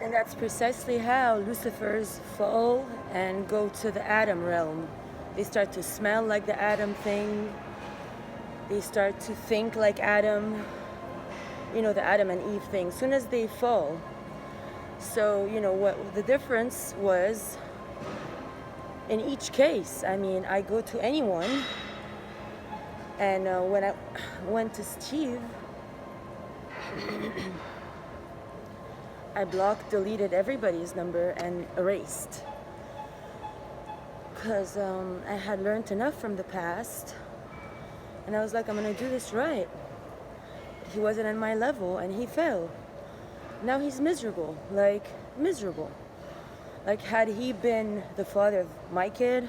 And that's precisely how Lucifers fall and go to the Adam realm. They start to smell like the Adam thing. They start to think like Adam. You know, the Adam and Eve thing. As soon as they fall. So, you know, what the difference was in each case. I mean, I go to anyone. And when I went to Steve, I blocked, deleted everybody's number and erased. Because I had learned enough from the past. And I was like, I'm going to do this right. But he wasn't at my level and he fell. Now he's miserable. Like, miserable. Like, had he been the father of my kid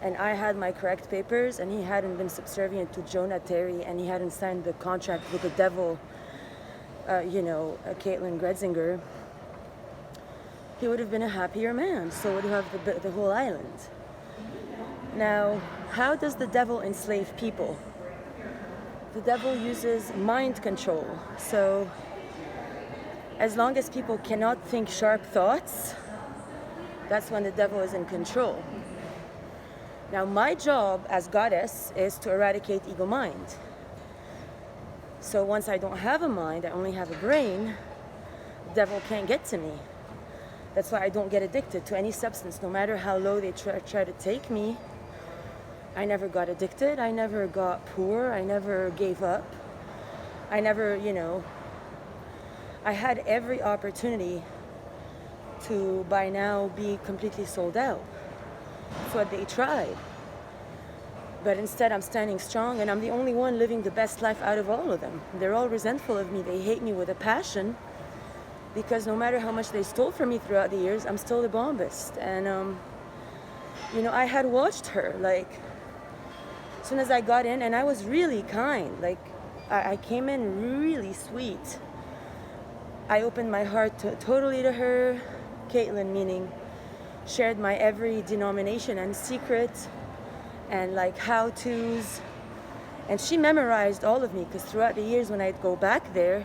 and I had my correct papers and he hadn't been subservient to Jonah Terry and he hadn't signed the contract with the devil, Caitlin Gretzinger, he would have been a happier man. So would have the whole island. Now, how does the devil enslave people? The devil uses mind control. So, as long as people cannot think sharp thoughts, that's when the devil is in control. Now, my job as goddess is to eradicate ego mind. So once I don't have a mind, I only have a brain, the devil can't get to me. That's why I don't get addicted to any substance, no matter how low they try to take me. I never got addicted, I never got poor, I never gave up. I never, I had every opportunity to by now be completely sold out. That's what they tried. But instead I'm standing strong and I'm the only one living the best life out of all of them. They're all resentful of me, they hate me with a passion because no matter how much they stole from me throughout the years, I'm still the bombist. And, I had watched her, like, as soon as I got in, and I was really kind, like, I came in really sweet. I opened my heart totally to her, Caitlin meaning, shared my every denomination and secret and like how-tos. And she memorized all of me because throughout the years when I'd go back there,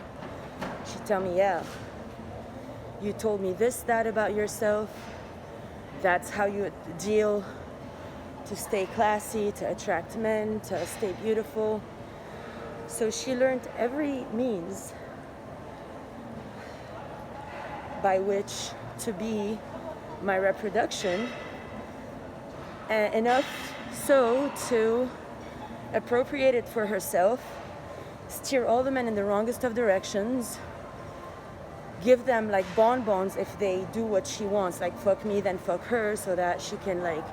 she'd tell me, yeah, you told me this, that about yourself. That's how you deal to stay classy, to attract men, to stay beautiful. So she learned every means by which to be my reproduction, enough so to appropriate it for herself, steer all the men in the wrongest of directions, give them like bonbons if they do what she wants, like fuck me, then fuck her, so that she can like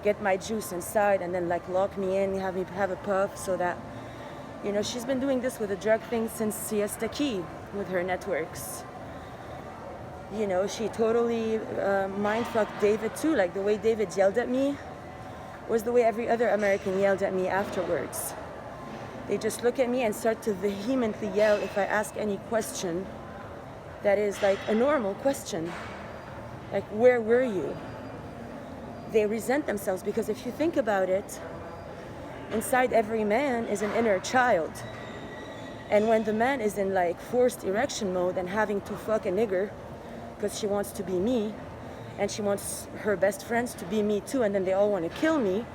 get my juice inside and then like lock me in, have me have a puff, so that, she's been doing this with the drug thing since Siesta Key with her networks. She totally mind-fucked David too. Like the way David yelled at me was the way every other American yelled at me afterwards. They just look at me and start to vehemently yell if I ask any question that is like a normal question. Like, where were you? They resent themselves because if you think about it, inside every man is an inner child. And when the man is in like forced erection mode and having to fuck a nigger, because she wants to be me, and she wants her best friends to be me too, and then they all want to kill me.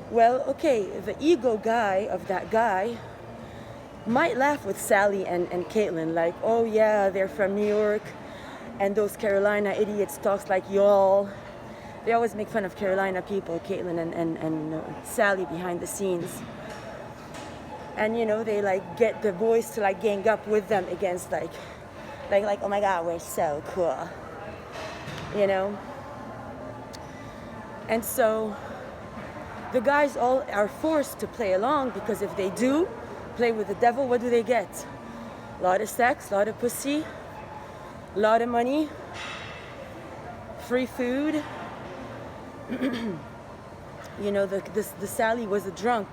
Well, okay, the ego guy of that guy might laugh with Sally and Caitlin, like, oh yeah, they're from New York, and those Carolina idiots talks like y'all. They always make fun of Carolina people, Caitlin and Sally behind the scenes. And they like get the boys to like gang up with them against like, oh my God, we're so cool, And so the guys all are forced to play along because if they do play with the devil, what do they get? A lot of sex, a lot of pussy, a lot of money, free food. The Sally was a drunk.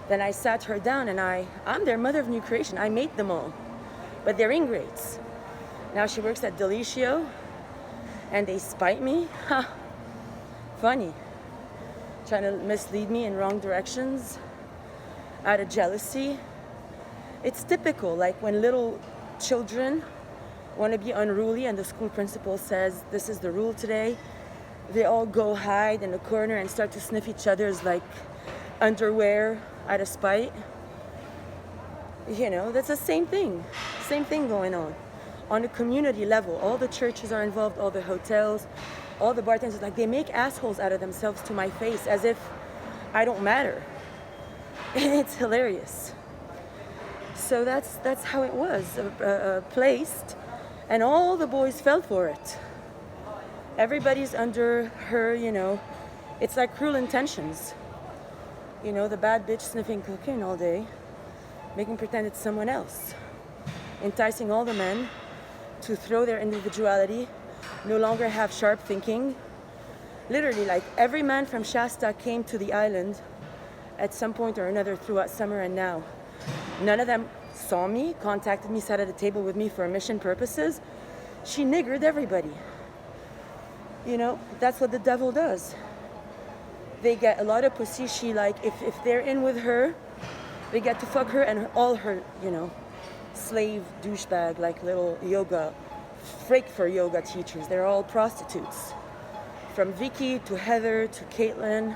Then I sat her down and I'm their mother of new creation. I made them all, but they're ingrates. Now she works at Delicio, and they spite me. Ha! Funny. Trying to mislead me in wrong directions out of jealousy. It's typical, like when little children want to be unruly, and the school principal says, this is the rule today. They all go hide in a corner and start to sniff each other's like underwear out of spite. You know, that's the same thing going on a community level. All the churches are involved, all the hotels, all the bartenders, like they make assholes out of themselves to my face as if I don't matter. It's hilarious. So that's how it was placed, and all the boys fell for it. Everybody's under her, you know. It's like Cruel Intentions. You know, the bad bitch sniffing cocaine all day, making pretend it's someone else, enticing all the men to throw their individuality, no longer have sharp thinking. Literally, like every man from Shasta came to the island at some point or another throughout summer and now. None of them saw me, contacted me, sat at a table with me for mission purposes. She niggered everybody. You know, that's what the devil does. They get a lot of pussy. She like, if they're in with her, they get to fuck her and all her, you know, slave douchebag, like little yoga, freak for yoga teachers. They're all prostitutes. From Vicky to Heather to Caitlin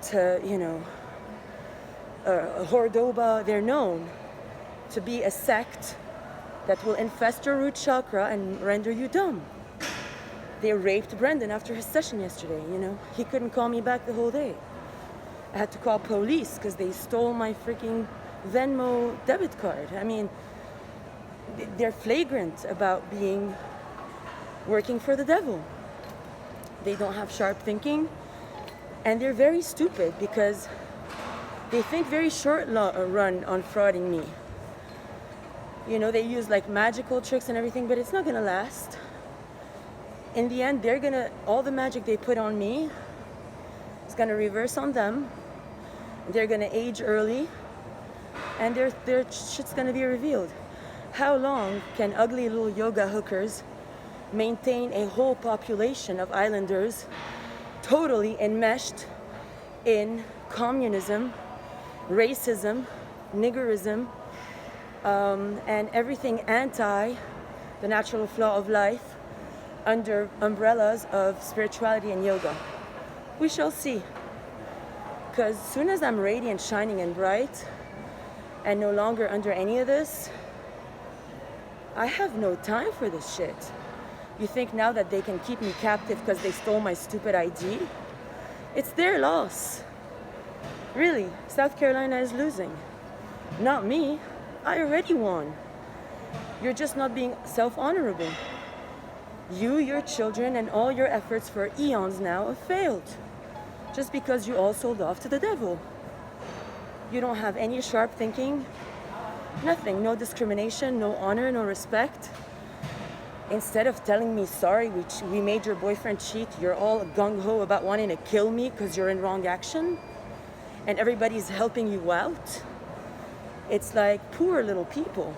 to, you know, Hordoba, they're known to be a sect that will infest your root chakra and render you dumb. They raped Brendan after his session yesterday, you know. He couldn't call me back the whole day. I had to call police because they stole my freaking Venmo debit card. I mean, they're flagrant about working for the devil. They don't have sharp thinking, and they're very stupid because they think very short run on frauding me. You know, they use like magical tricks and everything, but it's not gonna last. In the end, all the magic they put on me is gonna reverse on them. They're gonna age early, and their shit's gonna be revealed. How long can ugly little yoga hookers maintain a whole population of islanders totally enmeshed in communism, racism, niggerism, and everything anti the natural flow of life under umbrellas of spirituality and yoga? We shall see. Because as soon as I'm radiant, shining, and bright, and no longer under any of this, I have no time for this shit. You think now that they can keep me captive because they stole my stupid ID? It's their loss. Really, South Carolina is losing. Not me. I already won. You're just not being self-honorable. You, your children, and all your efforts for eons now have failed. Just because you all sold off to the devil. You don't have any sharp thinking. Nothing. No discrimination, no honor, no respect. Instead of telling me, sorry, we made your boyfriend cheat, you're all gung-ho about wanting to kill me because you're in wrong action. And everybody's helping you out. It's like, poor little people.